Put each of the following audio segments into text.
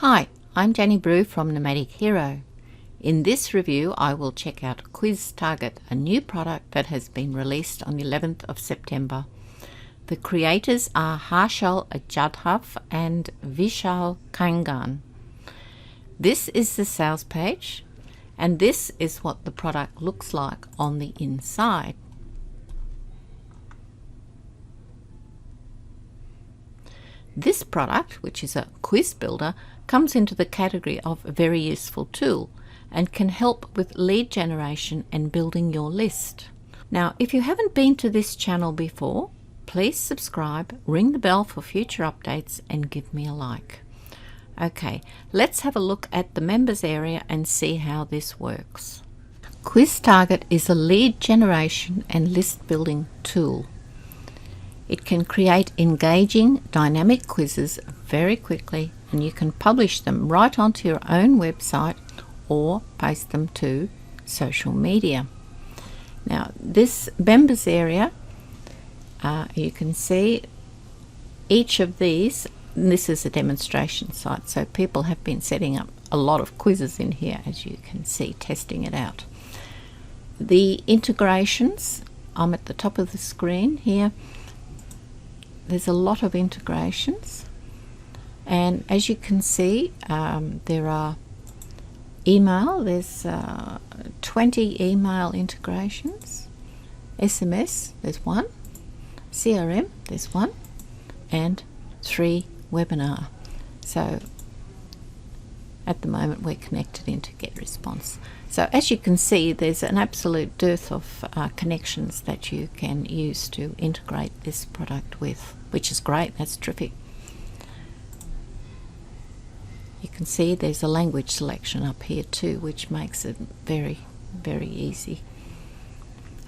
Hi, I'm Jenny Brew from Nomadic Hero. In this review, I will check out QuizTarget, a new product that has been released on the 11th of September. The creators are Harshal Jadhav and Vishal Kangan. This is the sales page, and this is what the product looks like on the inside. This product, which is a quiz builder, comes into the category of a very useful tool and can help with lead generation and building your list. Now, if you haven't been to this channel before, please subscribe, ring the bell for future updates, and give me a like. Okay, let's have a look at the members area and see how this works. QuizTarget is a lead generation and list building tool. It can create engaging, dynamic quizzes very quickly, and you can publish them right onto your own website or post them to social media. Now, this members area, you can see each of these. This is a demonstration site, so people have been setting up a lot of quizzes in here, as you can see, testing it out. The integrations, I'm at the top of the screen here. There's a lot of integrations, and as you can see, there are email. There's 20 email integrations. SMS, there's one. CRM, there's one, and 3 webinar. So at the moment we're connected into GetResponse. So as you can see, there's an absolute dearth of connections that you can use to integrate this product with, which is great. That's terrific. You can see there's a language selection up here too, which makes it very, very easy.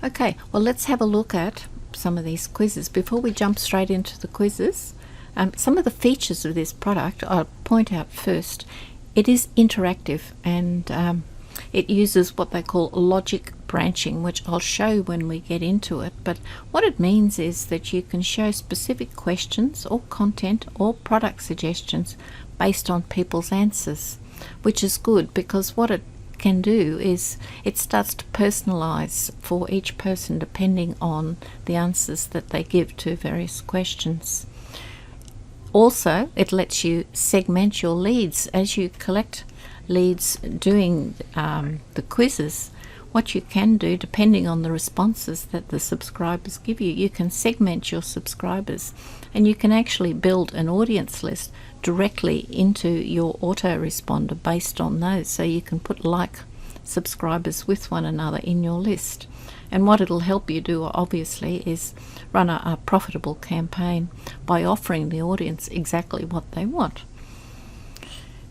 Okay, well, let's have a look at some of these quizzes. Before we jump straight into the quizzes, some of the features of this product, I'll point out first. It is interactive, and it uses what they call logic branching, which I'll show when we get into it. But what it means is that you can show specific questions or content or product suggestions based on people's answers, which is good because what it can do is it starts to personalize for each person depending on the answers that they give to various questions. Also, it lets you segment your leads as you collect leads doing the quizzes. What you can do, depending on the responses that the subscribers give you, you can segment your subscribers, and you can actually build an audience list directly into your autoresponder based on those. So you can put like subscribers with one another in your list. And what it'll help you do, obviously, is run a profitable campaign by offering the audience exactly what they want.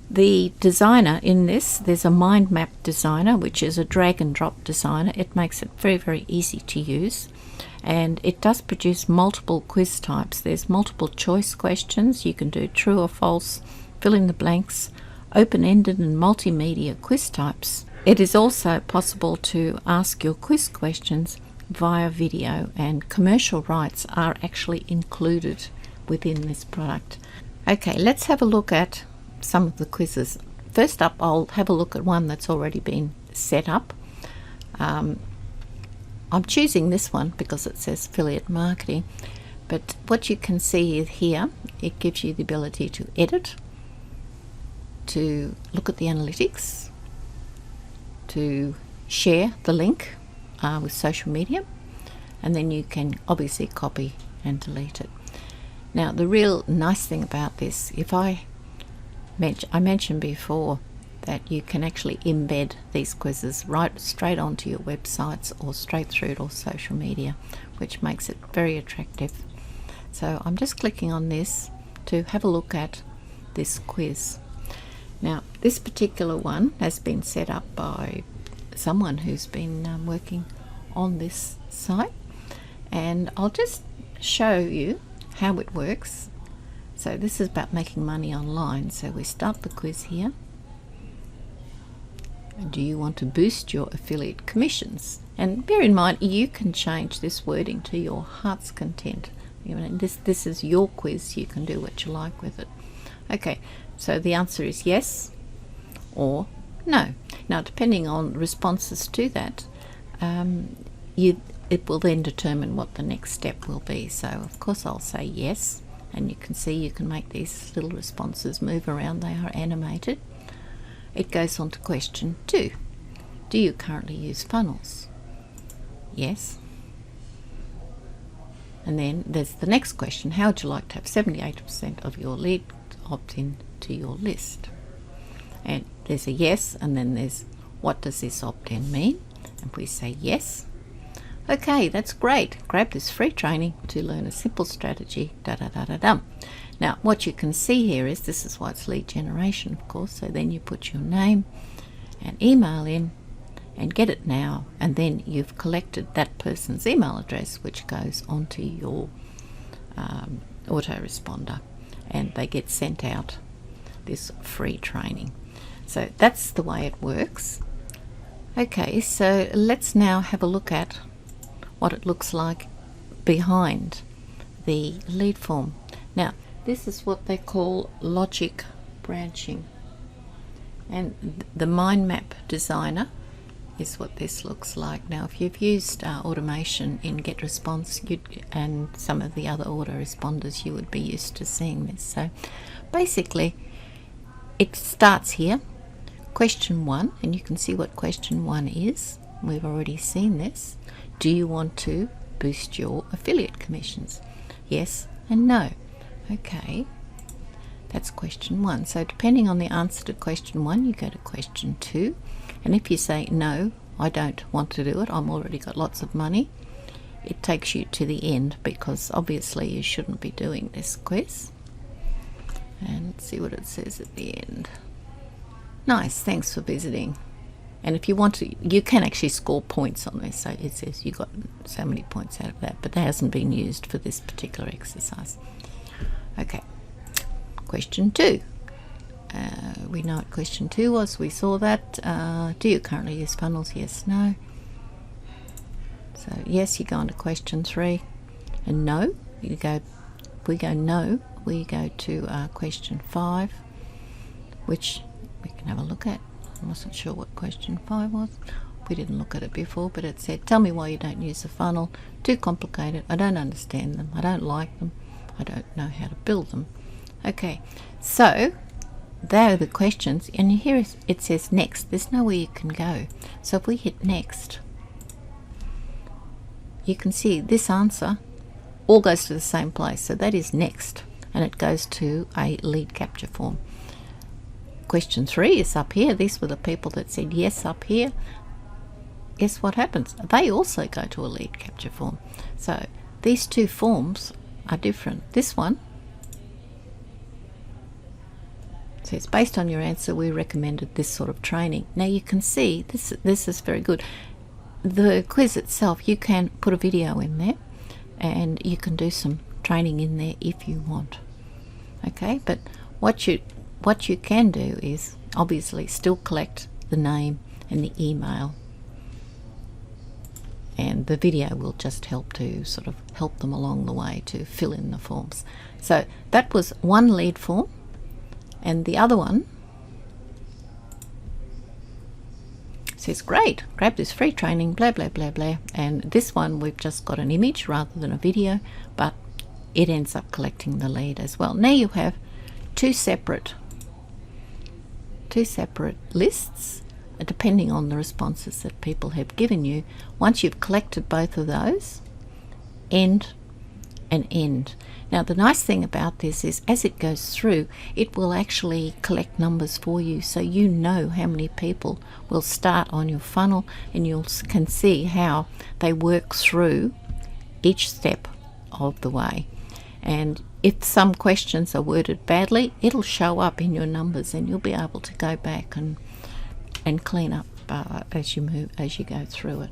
The designer in this, there's a mind map designer, which is a drag and drop designer. It makes it very, very easy to use, and it does produce multiple quiz types. There's multiple choice questions. You can do true or false, fill in the blanks, open-ended and multimedia quiz types. It is also possible to ask your quiz questions via video, and commercial rights are actually included within this product. Okay, let's have a look at some of the quizzes. First up, I'll have a look at one that's already been set up. I'm choosing this one because it says affiliate marketing, but what you can see here, it gives you the ability to edit, to look at the analytics, to share the link with social media, and then you can obviously copy and delete it. Now, the real nice thing about this, I mentioned before that you can actually embed these quizzes right straight onto your websites or straight through to social media, which makes it very attractive. So I'm just clicking on this to have a look at this quiz. Now, this particular one has been set up by someone who's been working on this site, and I'll just show you how it works. So this is about making money online. So we start the quiz here. Do you want to boost your affiliate commissions? And bear in mind, you can change this wording to your heart's content. You know, this is your quiz. You can do what you like with it. Okay, So the answer is yes or no. Now, depending on responses to that, it will then determine what the next step will be. So of course I'll say yes, and you can see you can make these little responses move around. They are animated. It goes on to question 2. Do you currently use funnels? Yes. And then there's the next question. How would you like to have 78% of your leads opt in to your list? And there's a yes, and then there's what does this opt-in mean? And we say yes. Okay, that's great. Grab this free training to learn a simple strategy. Now, what you can see here is this is why it's lead generation, of course. So then you put your name and email in and get it now, and then you've collected that person's email address, which goes onto your autoresponder, and they get sent out this free training. So that's the way it works. Okay, so let's now have a look at what it looks like behind the lead form. Now, this is what they call logic branching, and the mind map designer is what this looks like. Now, if you've used automation in GetResponse and some of the other autoresponders, you would be used to seeing this. So basically it starts here, question 1, and you can see what question 1 is. We've already seen this. Do you want to boost your affiliate commissions? Yes and no. Okay, that's question 1. So depending on the answer to question 1, you go to question 2. And if you say, no, I don't want to do it, I've already got lots of money, it takes you to the end, because obviously you shouldn't be doing this quiz. And let's see what it says at the end. Nice, thanks for visiting. And if you want to, you can actually score points on this. So it says you got so many points out of that, but that hasn't been used for this particular exercise. Okay, question 2. We know what question 2 was. We saw that. Do you currently use funnels? Yes, no. So yes, you go on to question 3, and no, we go no. We go to question 5, which we can have a look at. I wasn't sure what question 5 was. We didn't look at it before, but it said, tell me why you don't use a funnel. Too complicated. I don't understand them. I don't like them. I don't know how to build them. Okay, so there are the questions, and here it says next. There's nowhere you can go. So if we hit next, you can see this answer all goes to the same place. So that is next, and it goes to a lead capture form. Question 3 is up here. These were the people that said yes up here. Guess what happens? They also go to a lead capture form. So these two forms are different. This one says, based on your answer, we recommended this sort of training. Now you can see this is very good. The quiz itself, you can put a video in there, and you can do some training in there if you want. Okay, but what you can do is obviously still collect the name and the email, and the video will just help to sort of help them along the way to fill in the forms. So that was one lead form, and the other one says, great, grab this free training, blah blah blah blah. And this one we've just got an image rather than a video, but it ends up collecting the lead as well. Now you have two separate lists depending on the responses that people have given you. Once you've collected both of those, end and end. Now the nice thing about this is as it goes through, it will actually collect numbers for you, so you know how many people will start on your funnel, and you can see how they work through each step of the way. And if some questions are worded badly, it'll show up in your numbers, and you'll be able to go back and clean up as you go through it.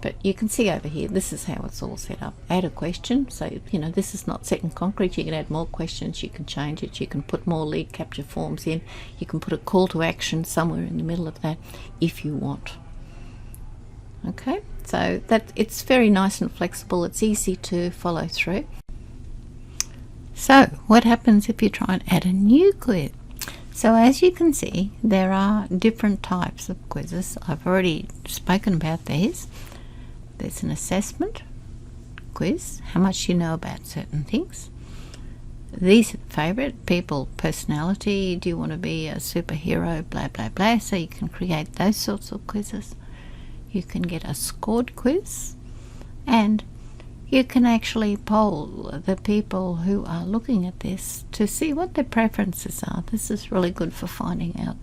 But you can see over here, this is how it's all set up. Add a question. So, you know, this is not set in concrete. You can add more questions. You can change it. You can put more lead capture forms in. You can put a call to action somewhere in the middle of that if you want. Okay, so that it's very nice and flexible. It's easy to follow through. So what happens if you try and add a new quiz? So as you can see, there are different types of quizzes. I've already spoken about these. There's an assessment quiz, how much you know about certain things. These are the favourite, people, personality, do you want to be a superhero, blah blah blah. So you can create those sorts of quizzes. You can get a scored quiz, and you can actually poll the people who are looking at this to see what their preferences are. This is really good for finding out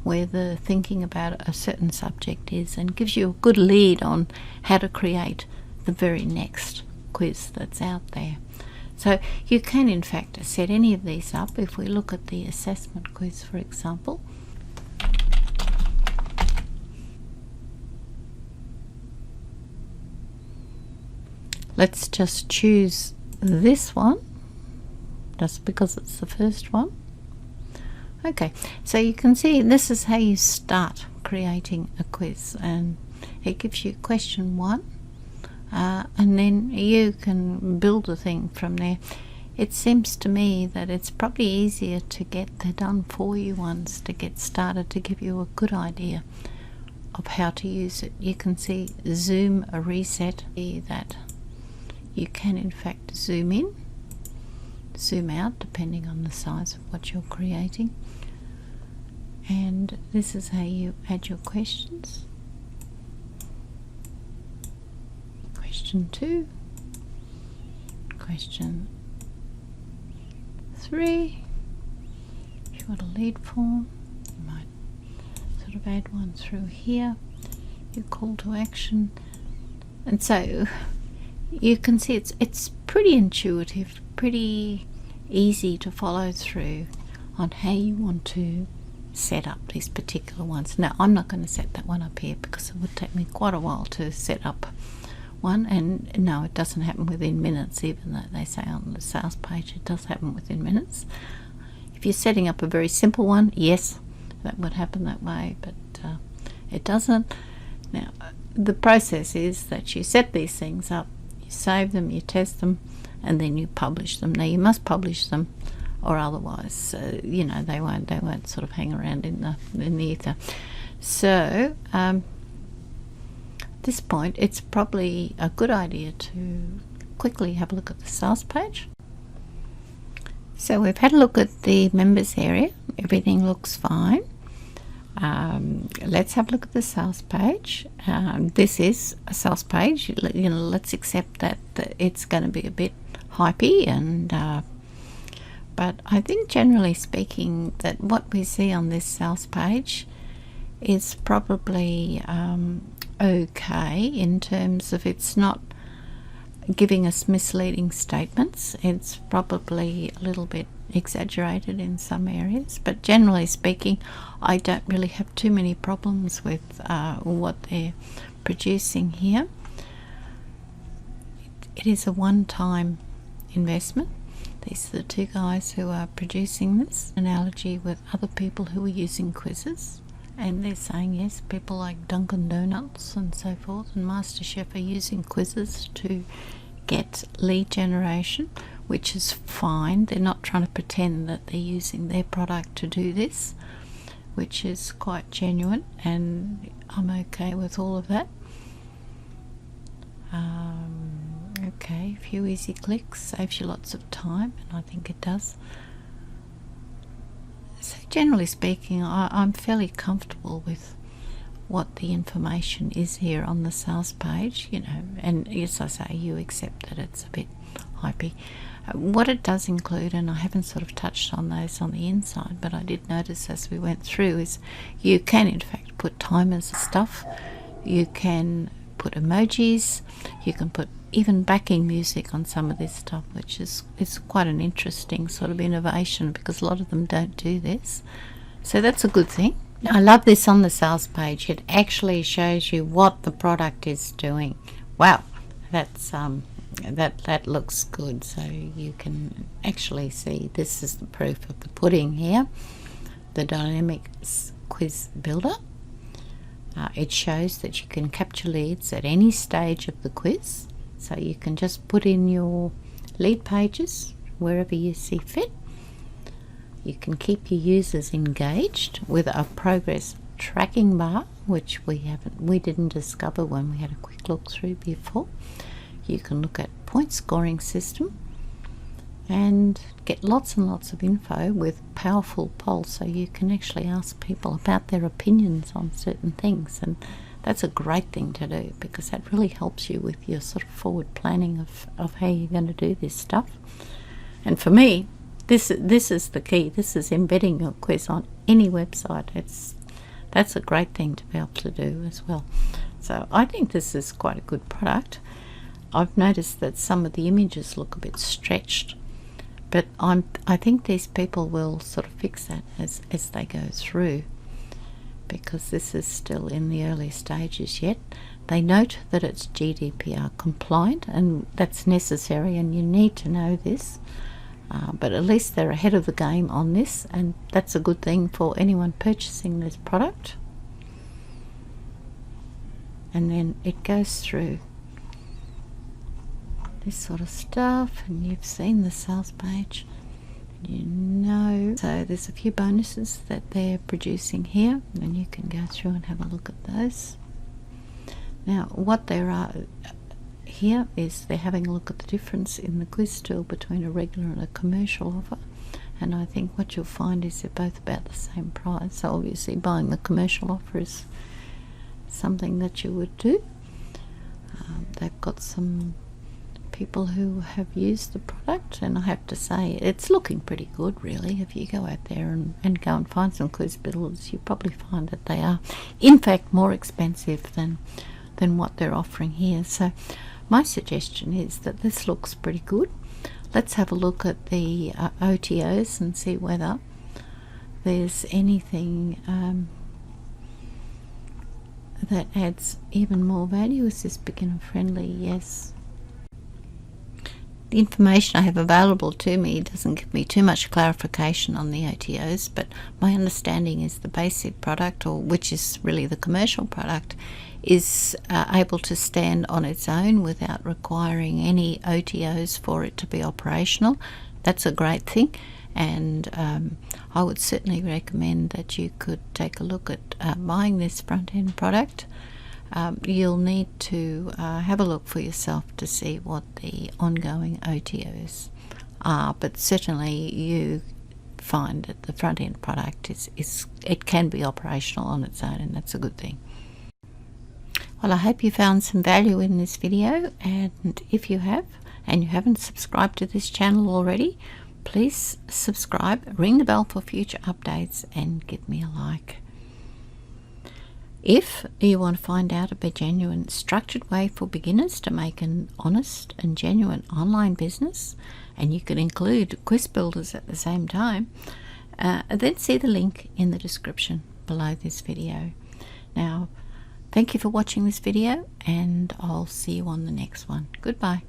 where the thinking about a certain subject is, and gives you a good lead on how to create the very next quiz that's out there. So you can in fact set any of these up. If we look at the assessment quiz, for example, let's just choose this one, just because it's the first one. Okay, so you can see this is how you start creating a quiz, and it gives you question 1, and then you can build the thing from there. It seems to me that it's probably easier to get the done for you ones to get started, to give you a good idea of how to use it. You can see zoom, a reset, that you can in fact zoom in, zoom out, depending on the size of what you're creating. And this is how you add your questions. Question 2, question 3. If you've got a lead form, you might sort of add one through here, your call to action. And so you can see it's pretty intuitive, pretty easy to follow through on how you want to set up these particular ones. Now, I'm not going to set that one up here because it would take me quite a while to set up one, and no, it doesn't happen within minutes, even though they say on the sales page it does happen within minutes. If you're setting up a very simple one, yes, that would happen that way, but it doesn't. Now, the process is that you set these things up, you save them, you test them, and then you publish them. Now, you must publish them, or otherwise, you know, they won't sort of hang around in the ether. So, at this point, it's probably a good idea to quickly have a look at the sales page. So we've had a look at the members area. Everything looks fine. Let's have a look at the sales page. This is a sales page. You know, let's accept that it's going to be a bit hypey, and but I think generally speaking that what we see on this sales page is probably okay in terms of it's not giving us misleading statements. It's probably a little bit exaggerated in some areas, but generally speaking I don't really have too many problems with what they're producing here. It is a one-time investment. These are the two guys who are producing this analogy with other people who are using quizzes, and they're saying yes, people like Dunkin' Donuts and so forth and MasterChef are using quizzes to get lead generation, which is fine. They're not trying to pretend that they're using their product to do this, which is quite genuine, and I'm okay with all of that. Okay, a few easy clicks saves you lots of time, and I think it does. So generally speaking, I'm fairly comfortable with what the information is here on the sales page, you know, and as I say, you accept that it's a bit hypey. What it does include, and I haven't sort of touched on those on the inside, but I did notice as we went through, is you can in fact put timers and stuff, you can put emojis, you can put even backing music on some of this stuff, which is quite an interesting sort of innovation because a lot of them don't do this. So that's a good thing. I love this on the sales page. It actually shows you what the product is doing. Wow, that's that looks good. So you can actually see this is the proof of the pudding here. The dynamic quiz builder. It shows that you can capture leads at any stage of the quiz. So you can just put in your lead pages wherever you see fit. You can keep your users engaged with a progress tracking bar, which we didn't discover when we had a quick look through before. You can look at point scoring system and get lots and lots of info with powerful polls, so you can actually ask people about their opinions on certain things, and that's a great thing to do because that really helps you with your sort of forward planning of how you're going to do this stuff. And for me, this is the key. This is embedding your quiz on any website. That's a great thing to be able to do as well. So I think this is quite a good product. I've noticed that some of the images look a bit stretched, but I think these people will sort of fix that as they go through, because this is still in the early stages yet. They note that it's GDPR compliant, and that's necessary, and you need to know this. But at least they're ahead of the game on this, and that's a good thing for anyone purchasing this product. And then it goes through this sort of stuff, and you've seen the sales page, you know. So there's a few bonuses that they're producing here, and you can go through and have a look at those. Now, what there are here is they're having a look at the difference in the quiz tool between a regular and a commercial offer, and I think what you'll find is they're both about the same price. So obviously buying the commercial offer is something that you would do. They've got some people who have used the product, and I have to say it's looking pretty good really. If you go out there and go and find some quiz builders, you probably find that they are in fact more expensive than what they're offering here. So my suggestion is that this looks pretty good. Let's have a look at the OTOs and see whether there's anything that adds even more value. Is this beginner friendly? Yes. The information I have available to me doesn't give me too much clarification on the OTOs, but my understanding is the basic product, or which is really the commercial product, is able to stand on its own without requiring any OTOs for it to be operational. That's a great thing, and I would certainly recommend that you could take a look at buying this front-end product. You'll need to have a look for yourself to see what the ongoing OTOs are, but certainly you find that the front-end product it can be operational on its own, and that's a good thing. Well, I hope you found some value in this video, and if you have, and you haven't subscribed to this channel already, please subscribe, ring the bell for future updates, and give me a like. If you want to find out a genuine structured way for beginners to make an honest and genuine online business, and you can include quiz builders at the same time, then see the link in the description below this video. Now, thank you for watching this video, and I'll see you on the next one. Goodbye.